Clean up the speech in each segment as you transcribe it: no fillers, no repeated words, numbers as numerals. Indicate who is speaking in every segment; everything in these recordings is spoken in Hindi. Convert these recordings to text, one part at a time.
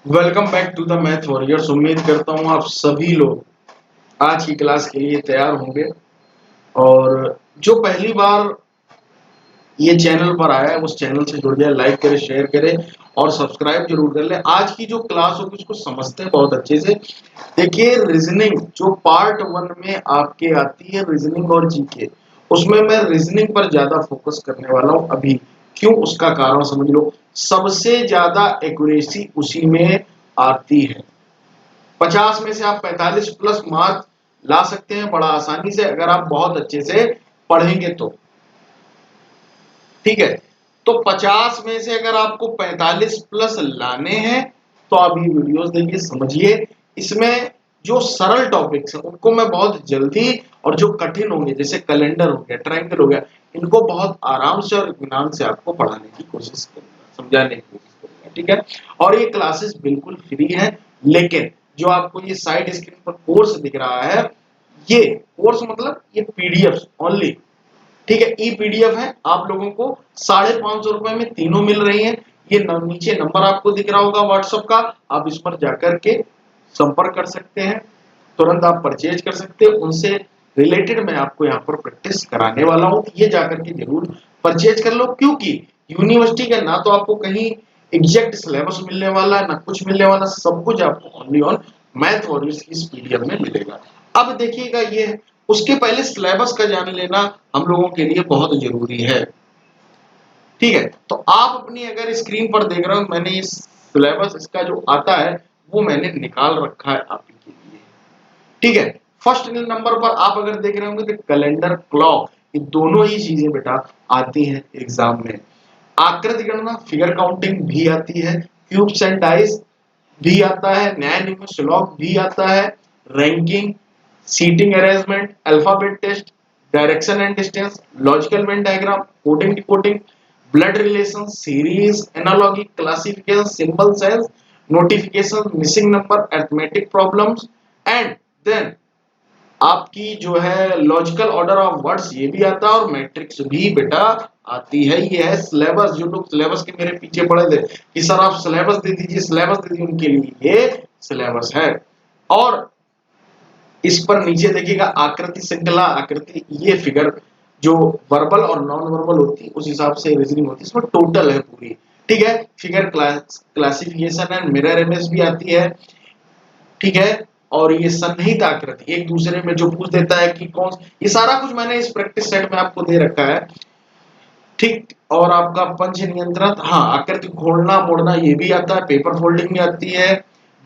Speaker 1: Welcome back to the math warriors. उम्मीद करता हूँ आप सभी लोग आज की क्लास के लिए तैयार होंगे। और जो पहली बार ये चैनल पर आया है उस चैनल से जुड़ जाए, लाइक करे, शेयर करे और सब्सक्राइब जरूर कर ले। आज की जो क्लास होगी उसको समझते हैं बहुत अच्छे से। देखिए, रीजनिंग जो पार्ट 1 में आपके आती है, रीजनिंग और जीके, उसमें मैं रीजनिंग पर ज्यादा फोकस करने वाला हूँ अभी। क्यों, उसका कारण समझ लो। सबसे ज्यादा एक्यूरेसी उसी में आती है। 50 में से आप 45 प्लस मार्क ला सकते हैं बड़ा आसानी से, अगर आप बहुत अच्छे से पढ़ेंगे तो। ठीक है, तो 50 में से अगर आपको 45 प्लस लाने हैं तो आप ये वीडियोस देखिए, समझिए। इसमें जो सरल टॉपिक्स हैं उनको मैं बहुत जल्दी, और जो कठिन होंगे जैसे कैलेंडर हो गया, ट्रायंगल हो गया, इनको बहुत आराम से और इत्मीनान से आपको पढ़ाने की कोशिश करूंगा, समझाने की कोशिश करूंगा। ठीक है, और ये क्लासेस बिल्कुल फ्री है। लेकिन जो आपको ये साइड स्क्रीन पर कोर्स दिख रहा है, ये कोर्स मतलब ये पीडीएफ ओनली। ठीक है, ई पीडीएफ है, आप लोगों को 550 रुपए में तीनों मिल रही है। ये नीचे नंबर आपको दिख रहा होगा व्हाट्सएप का, आप इस पर जाकर के संपर्क कर सकते हैं, तुरंत आप परचेज कर सकते हैं। उनसे रिलेटेड मैं आपको यहाँ पर प्रैक्टिस कराने वाला हूँ, ये जाकर के जरूर परचेज कर लो। क्योंकि यूनिवर्सिटी का ना तो आपको कहीं एग्जैक्ट सिलेबस मिलने वाला है, ना कुछ मिलने वाला, सब कुछ आपको ओनली ऑन मैथ वॉरियर्स की इस पीडीएफ में मिलेगा। अब देखिएगा, ये उसके पहले सिलेबस का जान लेना हम लोगों के लिए बहुत जरूरी है। ठीक है, तो आप अपनी अगर स्क्रीन पर देख रहे हो, मैंने इस सिलेबस इसका जो आता है वो मैंने निकाल रखा है आपके लिए। ठीक है, फर्स्ट नंबर पर आप अगर देख रहे होंगे तो कैलेंडर, क्लॉक, ये दोनों ही चीजें बेटा आती हैं एग्जाम में। आकृति गणना, फिगर काउंटिंग भी आती है, क्यूब्स एंड डाइस भी आता है, न्याय नियम श्लोक भी आता है, ranking, seating arrangement, alphabet test, direction and distance, logical Venn diagram, coding decoding, blood relation, series, analogy, classification, symbol sense, notification, missing number, arithmetic problems, and then आपकी जो है लॉजिकल ऑर्डर ऑफ वर्ड्स, ये भी आता है, और मैट्रिक्स भी बेटा आती है। ये है सिलेबस। जो लोग सिलेबस के मेरे पीछे पड़े थे कि सर आप सिलेबस दे दीजिए, सिलेबस दे दीजिए, उनके लिए ये सिलेबस है। और इस पर नीचे देखिएगा आकृति श्रृंखला, आकृति, ये फिगर जो वर्बल और नॉन वर्बल होती है उस हिसाब से रीजनिंग होती है, इसमें टोटल है पूरी। ठीक है, figure classification and mirror image भी आती है। ठीक है, और ये सन्निहित आकृति एक दूसरे में जो पूछ देता है कि कौन, ये सारा कुछ मैंने इस प्रैक्टिस सेट में आपको दे रखा है। ठीक, और आपका पंच नियंत्रण, हाँ, आकृति खोलना मोड़ना ये भी आता है, पेपर फोल्डिंग भी आती है,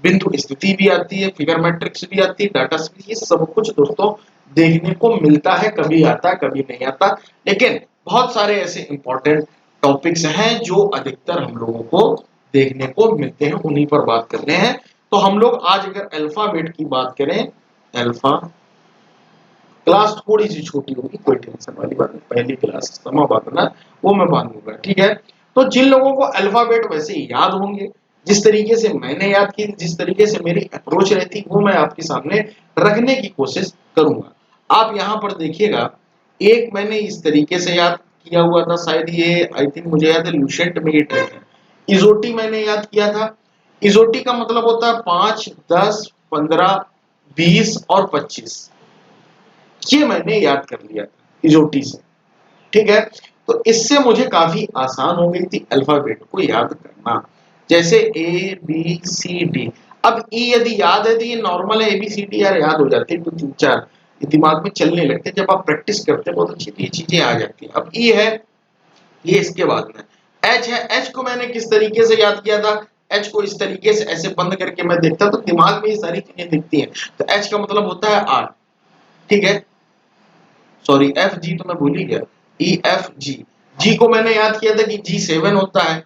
Speaker 1: बिंदु स्थिति भी आती है, फिगर मैट्रिक्स भी आती है, डाटा स्पीड, ये सब कुछ दोस्तों देखने को मिलता है। कभी आता कभी नहीं आता, लेकिन बहुत सारे ऐसे इंपॉर्टेंट टॉपिक्स हैं जो अधिकतर हम लोगों को देखने को मिलते हैं, उन्हीं पर बात करने हैं। तो हम लोग आज अगर अल्फाबेट की बात करें, अल्फा क्लास थोड़ी सी छोटी होगी, कोई टेंशन वाली बात नहीं, पहली क्लास समा बांधना वो मैं बांधूंगा। ठीक है, तो जिन लोगों को अल्फाबेट वैसे याद होंगे, जिस तरीके से मैंने याद की, जिस तरीके से मेरी अप्रोच रहती, वो मैं आपके सामने रखने की कोशिश करूंगा। आप यहाँ पर देखिएगा, एक मैंने इस तरीके से याद किया हुआ था, शायद ये आई थिंक मुझे याद है लूसेंट में ये ट्रिक है। इजोटी मैंने याद किया था। इजोटी का मतलब होता है 5, 10, 15, 20 और 25। ये मैंने याद कर लिया था इजोटी से। ठीक है, तो इससे मुझे काफी आसान हो गई थी अल्फाबेट को याद करना। जैसे ए बी सी डी, अब ई यदि याद है तो ये नॉर्मल है, ए बी सी डी यार याद हो जाती है, तो 3-4 दिमाग में चलने लगते हैं, जब आप प्रैक्टिस करते हैं बहुत अच्छी ये चीजें आ जाती है। अब ई है, ये इसके बाद में एच है। एच को मैंने किस तरीके से याद किया था, एच को इस तरीके से ऐसे बंद करके मैं देखता तो दिमाग में ये सारी चीजें दिखती हैं। तो एच का मतलब होता है 8। ठीक है, सॉरी एफ जी तो मैं भूल ही गया, ई एफ जी। जी को मैंने याद किया था कि जी 7 होता है।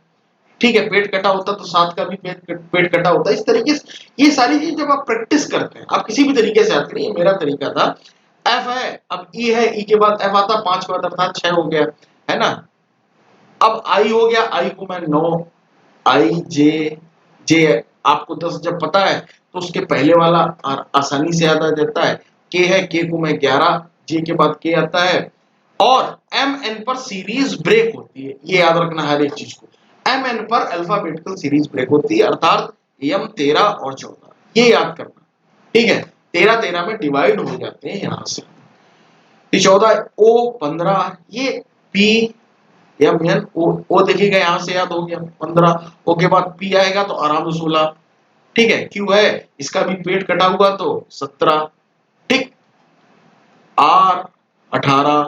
Speaker 1: ठीक है, पेट कटा होता तो 7 का भी पेट कटा होता है। इस तरीके से ये सारी चीज जब आप प्रैक्टिस करते हैं, आप किसी भी तरीके से याद करिए, मेरा तरीका था। एफ है, अब ई है, ई के बाद एफ आता, 5 के बाद अर्थात 6 हो गया, है ना। अब आई हो गया, आई को मैं 9, आई जे, जे आपको 10 जब पता है तो उसके पहले वाला आसानी से याद आ जाता है। के है, के को मैं 11, जे के बाद के आता है। और एम एन पर सीरीज ब्रेक होती है, ये याद रखना हर एक चीज को। एम एन पर अल्फाबेटिकल सीरीज ब्रेक होती है, अर्थात यम 13 और 14, ये याद करना, ठीक है। 13 13 में डिवाइड हो जाते हैं यहां से, 14 ओ 15, ये पी एम एन ओ देखिएगा यहां से याद हो गया 15, ओ के बाद पी आएगा तो आराम से 16, ठीक है। क्यू है, इसका भी पेट कटा हुआ तो 17, ठीक। आर 18,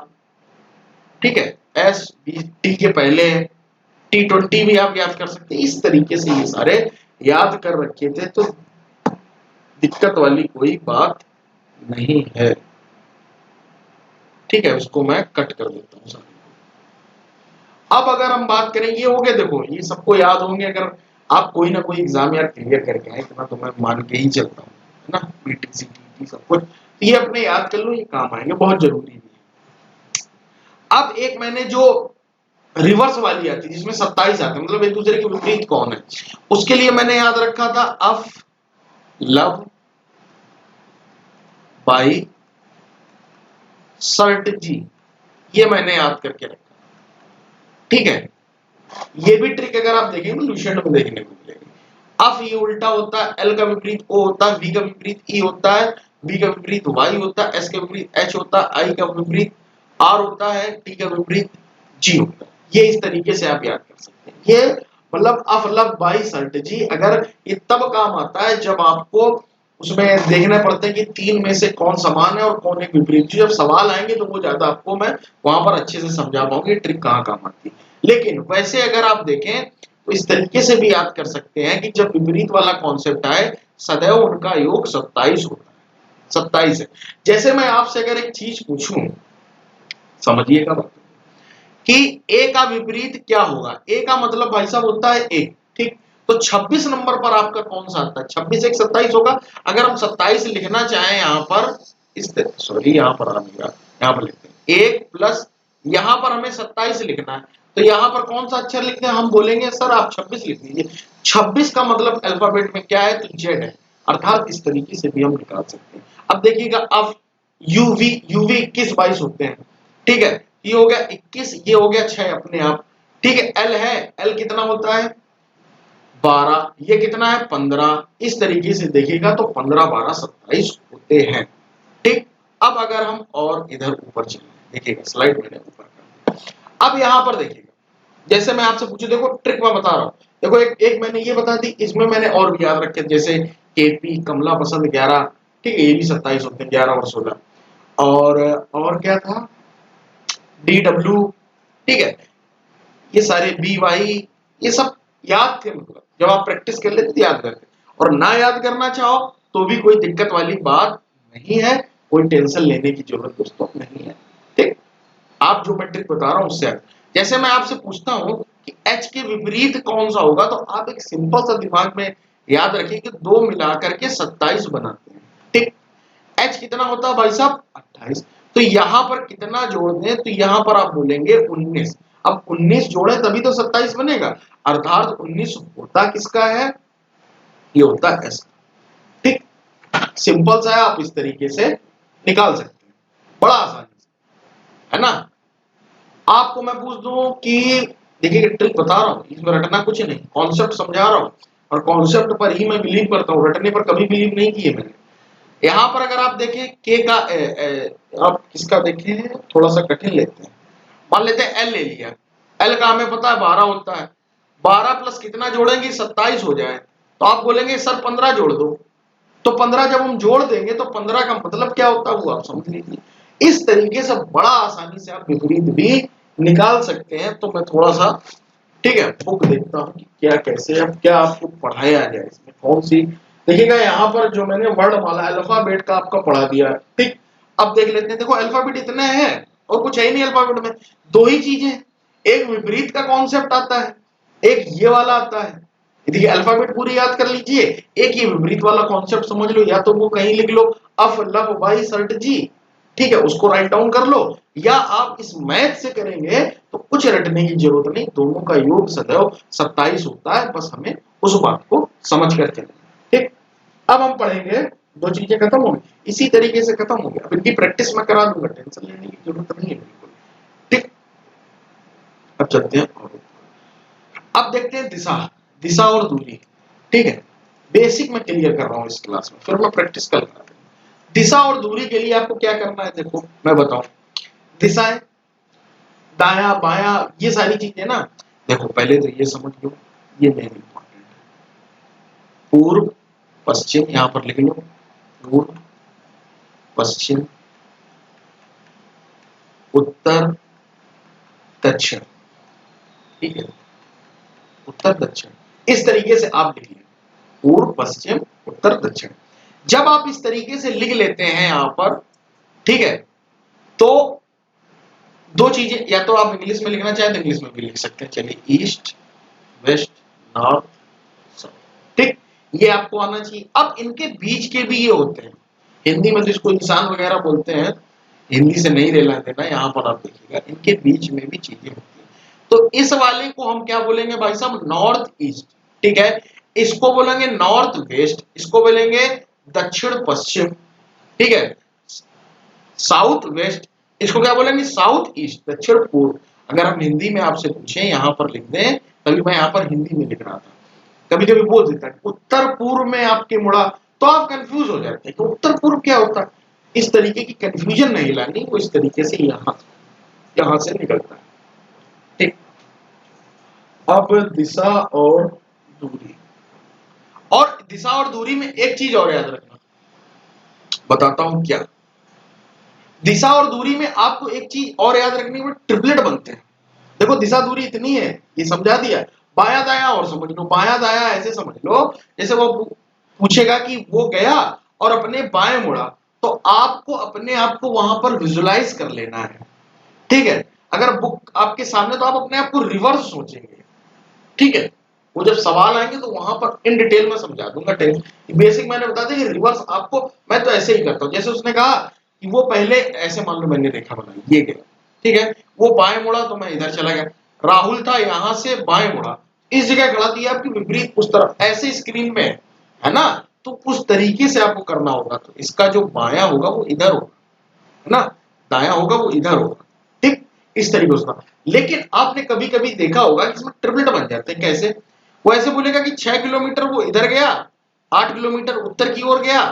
Speaker 1: ठीक है। एस 20 टी के पहले है, T20 भी आप याद कर सकते हैं। इस तरीके से ये सारे याद कर रखे थे तो दिक्कत वाली कोई बात नहीं है, ठीक है। उसको मैं कट कर देता हूं सारे। अब अगर हम बात करें, ये हो गया, देखो ये सबको याद होंगे, अगर आप कोई ना कोई एग्जाम यार क्लियर करके आए, इतना तो मैं मान के ही चलता हूँ, है ना। बीटीसी टीटी सब कुछ तो ये अपने याद कर लो, ये काम आएंगे, बहुत जरूरी भी है। अब एक मैंने जो रिवर्स वाली आती है जिसमें 27 आते हैं, मतलब एक दूसरे के विपरीत कौन है, उसके लिए मैंने याद रखा था अफ लव बाई सर्ट जी, ये मैंने याद करके रखा, ठीक है। ये भी ट्रिक अगर आप देखेंगे तो लुसेंट में देखने को मिलेगी। अफ ये उल्टा होता है, एल का विपरीत ओ होता है, वी का विपरीत ई होता है, बी का विपरीत वाई होता है, एस का विपरीत एच होता है, आई का विपरीत आर होता है, टी का विपरीत जी होता है। ये इस तरीके से आप याद कर सकते हैं। ये मतलब अफ लव बाई सर्ट जी, अगर ये तब काम आता है जब आपको उसमें देखना पड़ता है कि तीन में से कौन समान है और कौन एक विपरीत। जब सवाल आएंगे तो वो ज्यादा आपको मैं वहां पर अच्छे से समझा पाऊंगी ट्रिक कहाँ काम आती है। लेकिन वैसे अगर आप देखें तो इस तरीके से भी याद कर सकते हैं कि जब विपरीत वाला कॉन्सेप्ट आए, सदैव उनका योग 27 होता है, 27 है। जैसे मैं आपसे अगर एक चीज पूछूं, समझिएगा बात, कि ए का विपरीत क्या होगा। ए का मतलब भाई साहब होता है एक, ठीक। तो 26 नंबर पर आपका कौन सा आता है, 26 एक 27 होगा। अगर हम 27 लिखना चाहें यहां पर, इस सॉरी यहां पर आएगा, यहां पर लिखते हैं एक प्लस, यहां पर हमें 27 लिखना है, तो यहां पर कौन सा अक्षर लिखते हैं, हम बोलेंगे सर आप 26 लिख दीजिए। 26 का मतलब अल्फाबेट में क्या है, तो जेड है, अर्थात इस तरीके से भी हम निकाल सकते हैं। अब देखिएगा, अब यूवी यूवी 21 22 होते हैं, ठीक है। ये हो गया 21, ये हो गया 6 अपने आप, ठीक है। एल है, एल कितना होता है 12, ये कितना है 15, इस तरीके से देखिएगा तो 15 12 27 होते हैं, ठीक। अब अगर हम और इधर ऊपर चलें, देखिएगा स्लाइड मैंने ऊपर कर, अब यहां पर देखिएगा, जैसे मैं आपसे पूछूं, देखो ट्रिक मैं बता रहा हूं, देखो एक मैंने ये बता दी, इसमें मैंने और भी याद रखे, जैसे केपी कमला पसंद 11, ठीक है, ये भी 27 होते हैं, 11 और 16। और क्या था, डी डब्ल्यू, ठीक है। ये सारे बी वाई, ये सब याद थे, मतलब जब आप प्रैक्टिस कर लेते तो याद करते, और ना याद करना चाहो तो भी कोई दिक्कत वाली बात नहीं है, कोई टेंशन लेने की जरूरत दोस्तों नहीं है, ठीक। आप जो मैं ट्रिक बता रहा हूं उससे, जैसे मैं आपसे पूछता हूं कि एच के विपरीत कौन सा होगा, तो आप एक सिंपल सा दिमाग में याद रखिए कि दो मिलाकर के 27 बनाते हैं, ठीक। एच कितना होता है भाई साहब 28, तो यहां पर कितना जोड़ दें, तो यहां पर आप बोलेंगे 19। अब 19 जोड़े तभी तो 27 बनेगा, अर्थात 19 होता किसका है, ये होता है एस, ठीक। सिंपल सा है, आप इस तरीके से निकाल सकते हैं बड़ा आसानी से, है ना। आपको मैं पूछ दूं कि देखिए ट्रिक बता रहा हूं, इसमें रटना कुछ नहीं, कॉन्सेप्ट समझा रहा हूं, और कॉन्सेप्ट पर ही मैं बिलीव करता हूं, रटने पर कभी बिलीव नहीं किए मैंने। यहां पर अगर आप देखें के का आप किसका देखें, थोड़ा सा कठिन लेते हैं, मान लेते हैं एल ले लिया, एल का हमें पता है 12 होता है, 12 प्लस कितना जोड़ेंगे 27 हो जाए, तो आप बोलेंगे सर 15 जोड़ दो, तो 15 जब हम जोड़ देंगे तो 15 का मतलब क्या होता है वो आप समझ लीजिए। इस तरीके से बड़ा आसानी से आप विपरीत भी निकाल सकते हैं। तो मैं थोड़ा सा, ठीक है, बुक देखता हूँ कि क्या कैसे, अब क्या आपको पढ़ाया जाए इसमें, कौन सी, देखिएगा यहाँ पर जो मैंने वर्णमाला अल्फाबेट का आपका पढ़ा दिया है, ठीक। अब देख लेते हैं, देखो अल्फाबेट इतने हैं और कुछ है ही नहीं अल्फाबेट में, दो ही चीजें, एक विपरीत का कॉन्सेप्ट आता है, एक ये वाला आता है। देखिए अल्फाबेट पूरी याद कर लीजिए, एक ये विपरीत वाला कॉन्सेप्ट समझ लो, या तो वो कहीं लिख लो अफ लव बाई सर्ट जी, ठीक है, उसको राइट डाउन कर लो, या आप इस मैथ से करेंगे तो कुछ रटने की जरूरत नहीं, दोनों का योग सदैव 27 होता है, बस हमें उस बात को समझ कर चलें, ठीक। अब हम पढ़ेंगे, दो चीजें खत्म हो गई, इसी तरीके से खत्म हो गया, अब इनकी प्रैक्टिस मैं करा दूंगा, टेंशन लेने की जरूरत नहीं है बिल्कुल, ठीक। अब चलते हैं और अब देखते हैं दिशा, दिशा और दूरी, ठीक है। बेसिक मैं क्लियर कर रहा हूँ इस क्लास में, फिर मैं प्रैक्टिस कल करा दूंगा। दिशा और दूरी के लिए आपको क्या करना है, देखो मैं बताऊं। दिशाएं, दाया बाया, ये सारी चीजें ना, देखो पहले तो ये समझ लो, ये मेन इंपॉर्टेंट है। पूर्व पश्चिम, यहां पर लिख लो, पूर्व पश्चिम उत्तर दक्षिण, ठीक है, उत्तर दक्षिण, इस तरीके से आप लिखिए, पूर्व पश्चिम उत्तर दक्षिण। जब आप इस तरीके से लिख लेते हैं यहां पर, ठीक है, तो दो चीजें, या तो आप इंग्लिश में लिखना चाहें तो इंग्लिश में भी लिख सकते हैं, चलिए, ईस्ट वेस्ट नॉर्थ साउथ, ठीक, ये आपको आना चाहिए। अब इनके बीच के भी ये होते हैं, हिंदी में जिसको निशान वगैरह बोलते हैं, हिंदी से नहीं लेना देना, यहाँ पर आप देखिएगा इनके बीच में भी चीजें होती हैं। तो इस वाले को हम क्या बोलेंगे भाई साहब, नॉर्थ ईस्ट, ठीक है, इसको बोलेंगे नॉर्थ वेस्ट, इसको बोलेंगे दक्षिण पश्चिम, ठीक है, साउथ वेस्ट, इसको क्या बोलेंगे, साउथ ईस्ट, दक्षिण पूर्व। अगर हम हिंदी में आपसे पूछें यहाँ पर लिख दें, तभी मैं यहाँ पर हिंदी में लिख रहा था, कभी कभी बोल देता है उत्तर पूर्व में आपके मुड़ा, तो आप कंफ्यूज हो जाते हैं कि उत्तर पूर्व क्या होता है। इस तरीके की कंफ्यूजन नहीं लानी, वो इस तरीके से यहां से निकलता है, ठीक। अब दिशा और दूरी, और दिशा और दूरी में एक चीज और याद रखना, बताता हूं क्या। दिशा और दूरी में आपको एक चीज और याद रखनी है, ट्रिपलेट बनते हैं। देखो दिशा दूरी इतनी है, ये समझा दिया, बाया दाया और समझ लो, बाया दाया ऐसे समझ लो, जैसे वो पूछेगा कि वो गया और अपने बाएं मुड़ा, तो आपको अपने आप को वहां पर विजुलाइज कर लेना है, ठीक है। अगर बुक आपके सामने तो आप अपने आप को रिवर्स सोचेंगे, ठीक है। वो जब सवाल आएंगे तो वहां पर इन डिटेल में समझा दूंगा, बेसिक मैंने बता दिया, रिवर्स आपको, मैं तो ऐसे ही करता हूँ, जैसे उसने कहा कि वो पहले ऐसे, मान लो मैंने रेखा बनाई, ये गया, ठीक है, वो बाएं मुड़ा तो मैं इधर चला गया, राहुल था यहां से बाएं मुड़ा, इस जगह खड़ा दिया आपकी विपरीत उस तरफ, ऐसे स्क्रीन में है ना, तो उस तरीके से आपको करना होगा। तो इसका जो बाया होगा वो इधर होगा, है ना, दाया होगा वो इधर होगा, ठीक, इस तरीके से। लेकिन आपने कभी कभी देखा होगा कि इसमें ट्रिपलेट बन जाते हैं, कैसे, वो ऐसे बोलेगा कि 6 किलोमीटर वो इधर गया, 8 किलोमीटर उत्तर की ओर गया,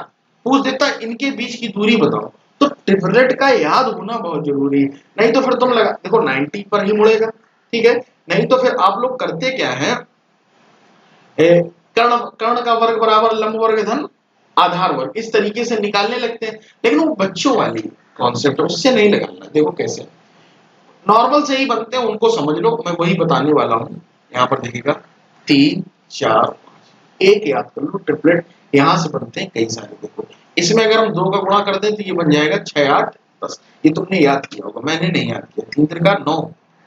Speaker 1: पूछ देता है इनके बीच की दूरी बताओ। तो ट्रिपलेट का याद होना बहुत जरूरी है, नहीं तो फिर तुम लगा देखो 90 पर ही मुड़ेगा, ठीक है। नहीं तो फिर आप लोग करते क्या है, कर्ण कर्ण का वर्ग बराबर लंब वर्ग धन आधार वर्ग, इस तरीके से निकालने लगते हैं, लेकिन वो बच्चों वाली कॉन्सेप्ट है, उससे नहीं लगाना। देखो कैसे नॉर्मल से ही बनते हैं, उनको समझ लो, मैं वही बताने वाला हूँ। यहाँ पर देखिएगा 3 4 5, एक याद कर लो, ट्रिपलेट यहाँ से बनते हैं कई सारे। देखो इसमें अगर हम 2 का गुणा कर दें तो ये बन जाएगा 6 8 10, ये तुमने याद किया होगा, मैंने नहीं याद किया। 3 त्रिका 9,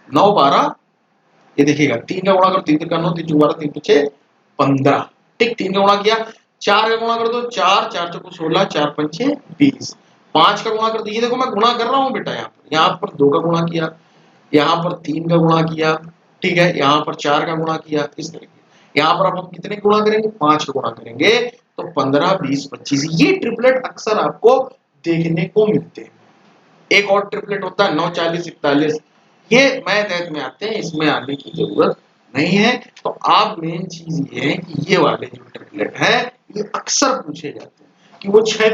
Speaker 1: 9 12, ये देखिएगा 3 का गुणा करो, 3 त्रिका 9, 3 12, 3 6 15, ठीक, 3 का गुणा किया, 4 का गुणा कर दो 4 4 चौको 16, 4 5 20, 5 का गुणा कर दो, ये देखो मैं गुणा कर रहा हूँ बेटा, यहाँ पर 2 का गुणा किया, यहाँ पर 3 का गुणा किया, ठीक है, यहाँ पर 4 का गुणा किया, इस तरीके। यहाँ पर अब हम कितने गुणा करेंगे, 5 का गुणा करेंगे, तो 15 20 25, ये ट्रिपलेट अक्सर आपको देखने को मिलते हैं। एक और ट्रिपलेट होता है 9 40 41, ये मैथ में आते हैं, इसमें आने की जरूरत नहीं है। तो आप मेन चीज ये है कि ये वाले जो ट्रिपलेट है, ये अक्सर पूछे जाते हैं कि वो 6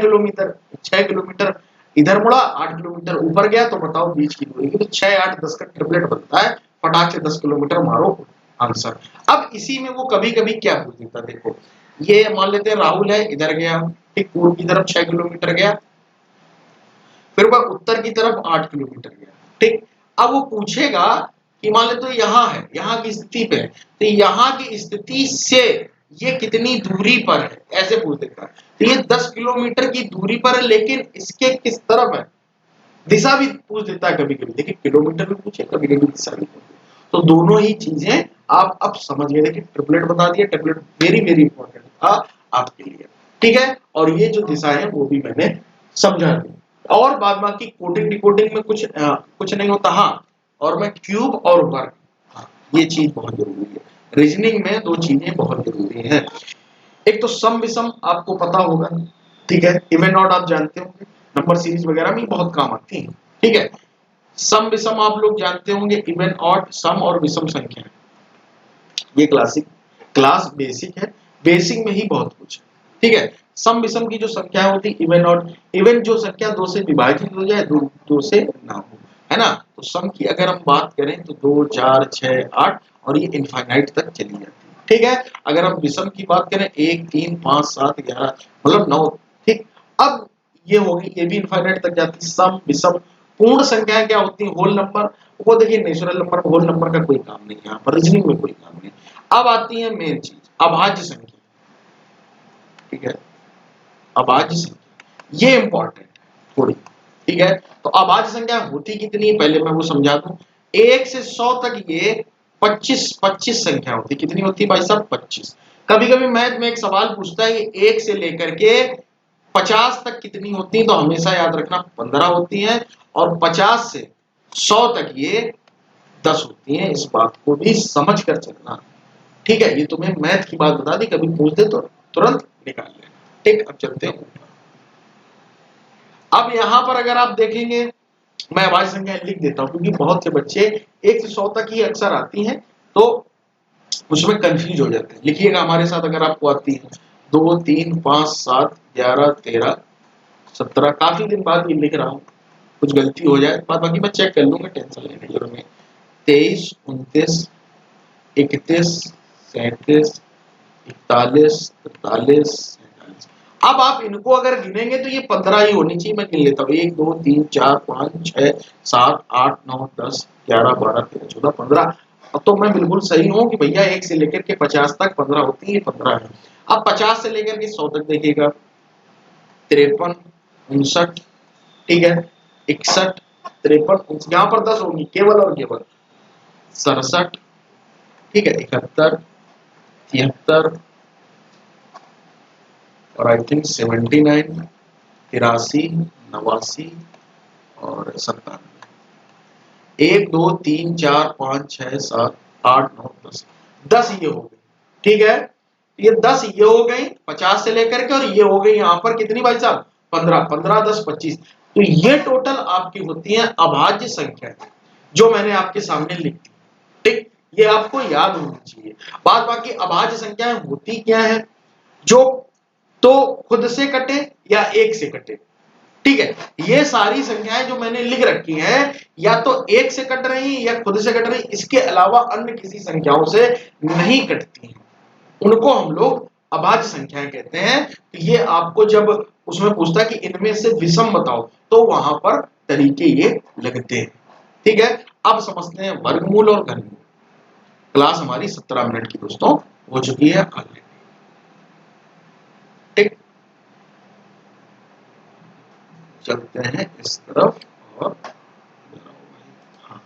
Speaker 1: किलोमीटर इधर मुड़ा, 8 किलोमीटर ऊपर गया, तो बताओ बीच की दूरी, तो 6 8 10 का ट्रिपलेट बनता है, फटाक से 10 किलोमीटर मारो आंसर। अब इसी में वो कभी कभी क्या पूछ देता, देखो ये मान लेते हैं राहुल है, इधर गया, ठीक, पूर्व की तरफ 6 किलोमीटर गया, फिर वह उत्तर की तरफ 8 किलोमीटर गया, ठीक। अब वो पूछेगा कि मान ले तो यहाँ है, यहाँ की स्थिति पे है, तो यहाँ की स्थिति से ये कितनी दूरी पर है, ऐसे पूछ देता है। तो ये 10 किलोमीटर की दूरी पर है, लेकिन इसके किस तरफ है, दिशा भी पूछ देता है कभी कभी, देखिए किलोमीटर भी पूछे, कभी कभी दिशा भी पूछे। तो दोनों ही चीजें आप अब समझ गए, देखिए ट्रिपलेट बता दिया, ट्रिपलेट वेरी वेरी इंपॉर्टेंट था आपके लिए, ठीक है। और ये जो दिशा है वो भी मैंने समझा दी, और बाद बाकी कोडिंग डिकोडिंग में कुछ नहीं होता, हाँ। और मैं क्यूब और वर्ग, हाँ, ये चीज बहुत जरूरी है, रीजनिंग में 2 चीजें बहुत जरूरी है। एक तो सम विषम आपको पता होगा, ठीक है, इवन ऑड आप जानते होंगे, नंबर सीरीज वगैरह में बहुत काम आती है, ठीक है। सम विषम आप लोग जानते होंगे, इवन ऑड, सम और विषम संख्या, ये क्लास बेसिक है, बेसिक में ही बहुत कुछ है। ठीक है, सम विषम की जो संख्या होती है इवन और इवन जो संख्या 2 से विभाजित हो जाए, 2 से ना हो, है ना। तो सम की अगर हम बात करें तो 2 4 6 8 और ये इनफाइनाइट तक चली जाती है। ठीक है, अगर हम विषम की बात करें 1 3 5 7 11 मतलब 9। ठीक, अब ये होगी, ये भी इनफाइनाइट तक जाती है। सम विषम पूर्ण संख्याएं क्या होती है, होल नंबर। वो देखिए नेचुरल नंबर होल नंबर का कोई काम नहीं, यहाँ पर रीजनिंग में कोई काम नहीं। अब आती है मेन चीज, अभाज्य संख्या। ठीक है, अभाज्य संख्या ये इंपॉर्टेंट है थोड़ी। ठीक है, तो अभाज्य संख्या होती कितनी है पहले मैं वो समझा दूं। 1 से 100 तक ये 25 संख्या होती। कितनी होती है भाई साहब, 25। कभी कभी मैथ में एक सवाल पूछता है कि 1 से लेकर के 50 तक कितनी होती है, तो हमेशा याद रखना 15 होती है, और 50 से 100 तक ये 10 होती है। इस बात को भी समझ कर चलना। ठीक है, ये तुम्हें मैथ की बात बता दी, कभी पूछ दे तो तुरंत निकाल लेना। ठीक, अब चलते हैं। अब यहां पर अगर आप देखेंगे, मैं अभाज्य संख्या लिख देता हूं क्योंकि बहुत से बच्चे 1 से 100 तक ही अक्सर आती हैं, तो उसमें कंफ्यूज हो जाते हैं। लिखिएगा हमारे साथ अगर आपको आती है। 2 3 5 7 11 13 17। काफी दिन बाद ये लिख रहा हूँ, कुछ गलती हो जाए बाद बाकी मैं चेक कर लूंगा, टेंशन लेने की जरूरत नहीं। 23 29 31 37 41 43 47। अब आप इनको अगर गिनेंगे तो ये 15 ही होनी चाहिए। मैं गिन लेता हूँ 1 2 3 4 5 6 7 8 9 10 11 12 13 14 15। अब तो मैं बिल्कुल सही हूँ कि भैया 1 से लेकर के 50 तक 15 होती है, 15 है। अब 50 से लेकर के 100 तक देखिएगा, 53 59। ठीक है, 61 53। यहाँ पर 10 होगी केवल और केवल। 67। ठीक है, 71 73 और आई थिंक 79 83 89 और 97। 1 2 3 4 5 6 7 8 9 10 10 ये हो गई। ठीक है, ये 10 ये हो गई 50 से लेकर के, और ये हो गई यहाँ पर कितनी भाई साहब, 15 15 10 25। तो ये टोटल आपकी होती है अभाज्य संख्या जो मैंने आपके सामने लिख दी। ठीक, ये आपको याद होनी चाहिए। बाद बाकी अभाज्य संख्याएं होती क्या है, जो तो खुद से कटे या एक से कटे। ठीक है, ये सारी संख्याएं जो मैंने लिख रखी हैं या तो एक से कट रही या खुद से कट रही, इसके अलावा अन्य किसी संख्याओं से नहीं कटती हैं, उनको हम लोग अभाज्य संख्याएं कहते हैं। तो ये आपको जब उसमें पूछता है कि इनमें से विषम बताओ, तो वहां पर तरीके ये लगते हैं। ठीक है, अब समझते हैं वर्गमूल और घनमूल। क्लास हमारी 17 मिनट की दोस्तों हो चुकी है आगे। ठीक, चलते हैं इस तरफ। और हाँ,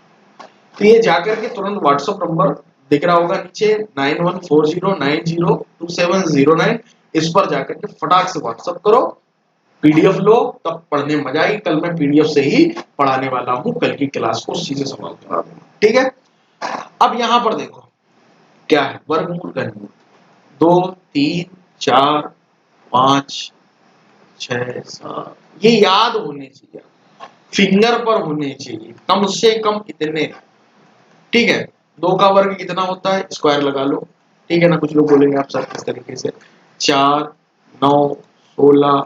Speaker 1: तो ये जाकर के तुरंत व्हाट्सएप नंबर दिख रहा होगा नीचे 9140902709। इस पर जाकर के फटाक से व्हाट्सएप करो, पीडीएफ लो, तब पढ़ने में मजा आएगी। कल मैं पीडीएफ से ही पढ़ाने वाला हूँ, कल की क्लास को सीधे सवाल करा दूंगा। ठीक है, अब यहाँ पर देखो क्या है, वर्गमूल घनमूल। 2 3 4 5 6 7 ये याद होने चाहिए, फिंगर पर होने चाहिए, कम से कम इतने। ठीक है, 2 का वर्ग कितना होता है, स्क्वायर लगा लो। ठीक है ना, कुछ लोग बोलेंगे आप सर किस तरीके से। 4 9 16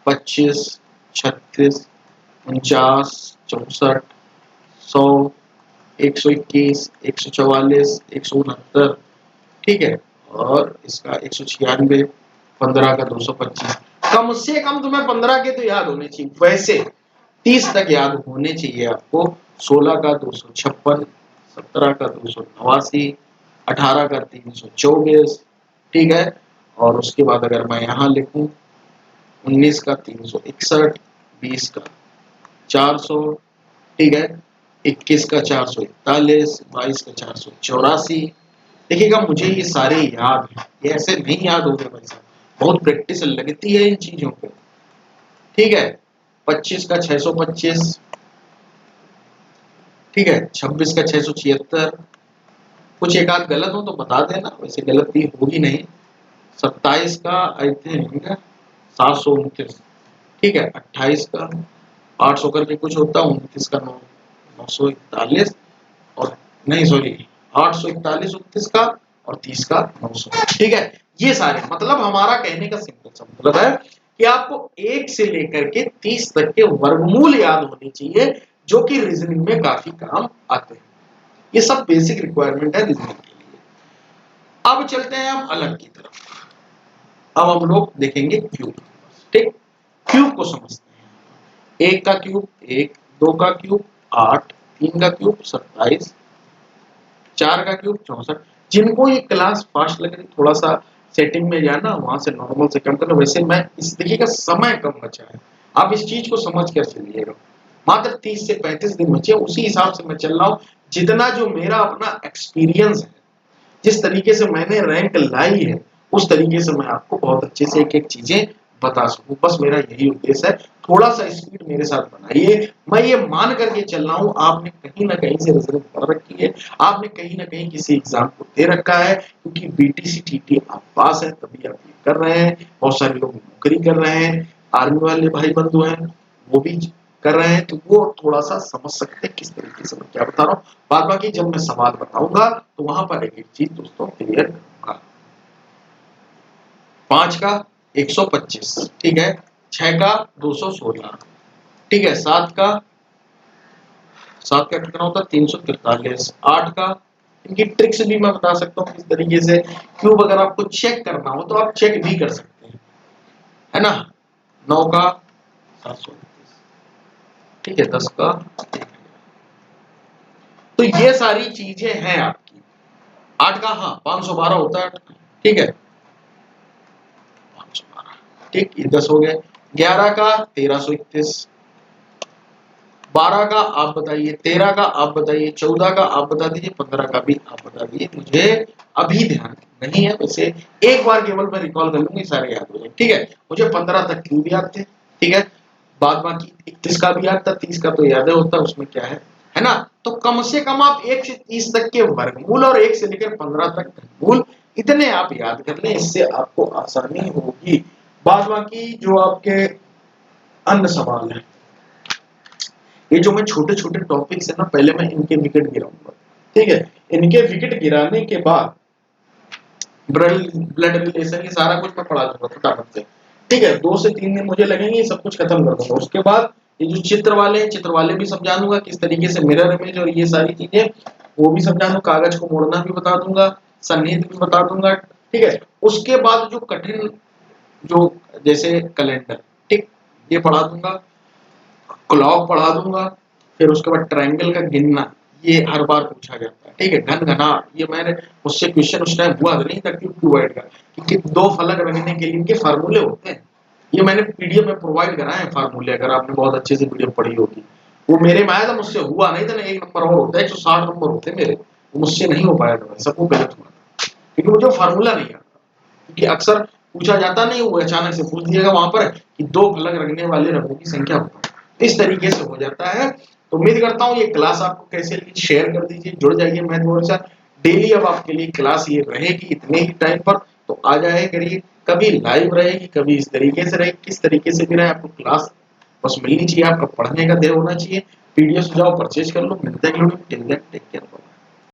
Speaker 1: 25 36 49 64 100 121 144 169। ठीक है, और इसका 196 15 का 225। कम से कम तुम्हें 15 के तो याद होने चाहिए, वैसे 30 तक याद होने चाहिए आपको। 16 का 256, 17 का 289, 18 का 324। ठीक है, और उसके बाद अगर मैं यहाँ लिखूं 19 का 361, 20 का 400। ठीक है, 21 का 441, 22 का 484। देखिएगा मुझे ये सारे याद हैं, ये ऐसे नहीं याद होते भाई साहब, बहुत प्रैक्टिस लगती है इन चीजों पे। ठीक है, 25 का 625। ठीक है, 26 का 676। कुछ एक आध गलत हो तो बता देना, वैसे गलती होगी नहीं। 27 का आई थिंक 729। ठीक है, 28 का 800 करके कुछ होता है, 29 का 941। और नहीं सॉरी 841 29 का और 30 का 900। ठीक है, ये सारे मतलब हमारा कहने का सिंपल सा मतलब है कि आपको 1 से लेकर के 30 तक के वर्गमूल याद होने चाहिए, जो कि रीजनिंग में काफी काम आते हैं। ये सब बेसिक रिक्वायरमेंट है रीजनिंग के लिए। अब चलते हैं हम अलग की तरफ। अब हम लोग देखेंगे क्यूब। ठीक, क्यूब को समझते हैं। 1 का क्यूब 1, 2 का क्यूब 8, 3 का क्यूब 27, 4 का क्यूब 64। जिनको ये क्लास फास्ट लग रही, थोड़ा सा सेटिंग में जाना, वहां से नॉर्मल से कम करना। वैसे मैं इस देखिएगा समय कम बचा है, आप इस चीज को समझ कर चलिएगा। मात्र 30 से 35 दिन बचे, उसी हिसाब से मैं चल रहा हूँ। जितना जो मेरा अपना एक्सपीरियंस है, जिस तरीके से मैंने रैंक लाई है, उस तरीके से मैं आपको बहुत अच्छे से एक एक चीजें बता सकूं। बस मेरा यही उद्देश्य है। थोड़ा सा स्पीड मेरे साथ बनाइए। मैं ये मान करके चल रहा हूँ, आपने कहीं ना कहीं से रिजल्ट पढ़ रखी है, आपने कहीं ना कहीं किसी एग्जाम को दे रखा है, क्योंकि बीटीसी टीटी आप पास है तभी आप ये कर रहे हैं। बहुत सारे लोग नौकरी कर रहे हैं, आर्मी वाले भाई बंधु हैं वो भी कर रहे हैं, तो वो थोड़ा सा समझ सकते हैं किस तरीके से मैं क्या बता रहा हूँ। बाद बाकी जब मैं सवाल बताऊंगा तो वहां पर एक एक चीज दोस्तों क्लियर करूंगा। 5 का 125, ठीक है। 6 का 216, ठीक है। 7 का कितना होता है 343। 8 का, इनकी ट्रिक्स भी मैं बता सकता हूँ किस तरीके से। क्यूब अगर आपको चेक करना हो तो आप चेक भी कर सकते हैं, है ना। 9 का 729, ठीक है। 10 का, तो ये सारी चीजें हैं आपकी। 8 का हाँ 512 होता है, ठीक है। 512, ठीक, ये 10 हो गए। 11 का 1331, 12 का आप बताइए, 13 का आप बताइए, 14 का आप बता दीजिए, 15 का भी आप बता दीजिए। मुझे अभी ध्यान नहीं है, वैसे एक बार केवल मैं रिकॉल कर लूंगी, सारे याद हो जाए, ठीक है। मुझे 15 तक क्यों याद थे, ठीक है। बाद बाकी 31 का भी याद था, 30 का तो याद होता, उसमें क्या है ना। तो कम से कम आप 1 से 30 तक के वर्गमूल और 1 से लेकर 15 तक घनमूल इतने आप याद कर लें, इससे आपको आसानी होगी। बाद बाकी जो आपके अन्य सवाल है, ये जो मैं छोटे छोटे टॉपिक्स है ना, पहले मैं इनके विकेट गिराऊंगा, ठीक है। इनके विकेट गिराने के बाद ब्लड रिलेशन, ये सारा कुछ मैं पढ़ा दूंगा फटाफट से, ठीक है। 2 से 3 दिन मुझे लगेंगे, ये सब कुछ खत्म कर दूंगा। उसके बाद ये जो चित्र वाले भी समझा दूंगा, किस तरीके से मिरर इमेज और ये सारी चीजें वो भी समझा दूंगा। कागज को मोड़ना भी बता दूंगा, सन्निहित भी बता दूंगा, ठीक है। उसके बाद जो कठिन, जो जैसे कैलेंडर, ठीक, ये पढ़ा दूंगा। क्लॉक पढ़ा दूंगा। फिर उसके बाद ट्रायंगल का गिनना, ये हर बार पूछा जाता है, ठीक है। घन घनाट, ये मैंने मुझसे क्वेश्चन उस टाइम हुआ नहीं था क्यूबॉइड का, क्योंकि 2 फलक रखने के लिए इनके फार्मूले होते हैं। ये मैंने पीडीएफ में प्रोवाइड कराए हैं फार्मूले, अगर आपने बहुत अच्छे से पीडीएफ पढ़ी होगी। वो मेरे में आया था, मुझसे हुआ नहीं था ना। 1 नंबर और होता है, 160 नंबर होते हैं मेरे, वो मुझसे नहीं हो पाया था, सबको गलत हुआ था, क्योंकि मुझे फार्मूला नहीं आता। क्योंकि अक्सर पूछा जाता नहीं, वो अचानक से पूछ दिएगा वहां पर कि 2 फलक रखने वाले रंगों की संख्या बताओ, इस तरीके से हो जाता है। तो उम्मीद करता हूँ ये क्लास आपको कैसे लगी, शेयर कर दीजिए, जुड़ जाइए मैथ बोर्ड से। डेली अब आपके लिए क्लास ये रहेगी इतने ही टाइम पर, तो आ जाए करिए। कभी लाइव रहेगी, कभी इस तरीके से रहेगी, किस तरीके से भी रहे आपको क्लास बस मिलनी चाहिए, आपका पढ़ने का देर होना चाहिए। पीडीएफ जाओ परचेज कर लो। मिलते हैं टेक केयर।